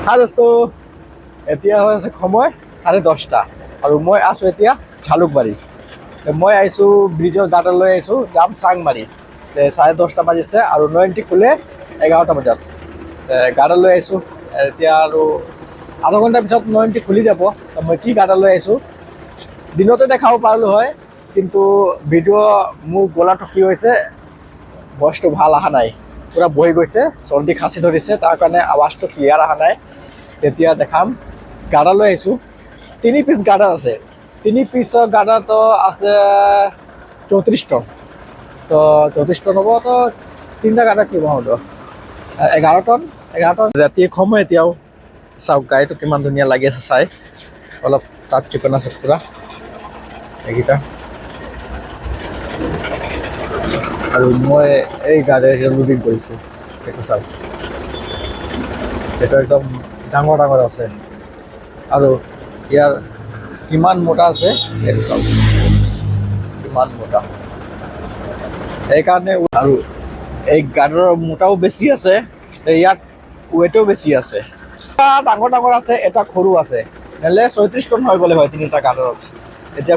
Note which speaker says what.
Speaker 1: হা দোস্ত এতিয়া হৈ আছে সময় 10:30 আৰু মই আছোঁ এতিয়া ঝালুকবাৰী। মই আহিছোঁ ব্ৰিজৰ দাঁতলৈ আহিছোঁ, যাম চাংমাৰী। 10:30 বাজিছে আৰু নয়নটি খোলে 11টা বজাত। গাড়ীলৈ আহিছোঁ এতিয়া আৰু আধা ঘণ্টাৰ পিছত নয়নটি খুলি যাব। মই কি গাড়ীলৈ আহিছোঁ দিনতে দেখাব পাৰিলোঁ হয়, কিন্তু ভিডিঅ' মোৰ গলাটো কি হৈছে, ভইচটো ভাল অহা নাই, পূৰা বহি গৈছে, চৰ্দি খাচি ধৰিছে, তাৰ কাৰণে আৱাজটো ক্লিয়াৰ অহা নাই। তেতিয়া দেখাম। গাড়ালৈ আহিছোঁ, 3 পিচ গাৰ্ডাৰ আছে। 3 পিচৰ গাৰ্ডাৰটো আছে 34 টন। তো 34 টন হ'ব, তো 3টা গাৰ্ডাৰ কিমান হ'ব? 11 টন। ৰাতি সময় এতিয়াও চাওক, গাড়ীটো কিমান ধুনীয়া লাগি আছে চাই, অলপ চাফ চিকুণ আছে পূৰা এইকেইটা। আৰু মই এই গাড়ীৰে লোডিং কৰিছোঁ, এইটো চাওক, এইটো একদম ডাঙৰ ডাঙৰ আছে। আৰু ইয়াৰ কিমান মোটা আছে এইটো চাওক, কিমান মোটা। সেইকাৰণে আৰু এই গাড়ীৰ মোটাও বেছি আছে, ইয়াত ৱেটো বেছি আছে। এটা ডাঙৰ ডাঙৰ আছে, এটা সৰু আছে, নহ'লে 34 টন হৈ গ'লে হয় 3টা গাড়ীৰত। এতিয়া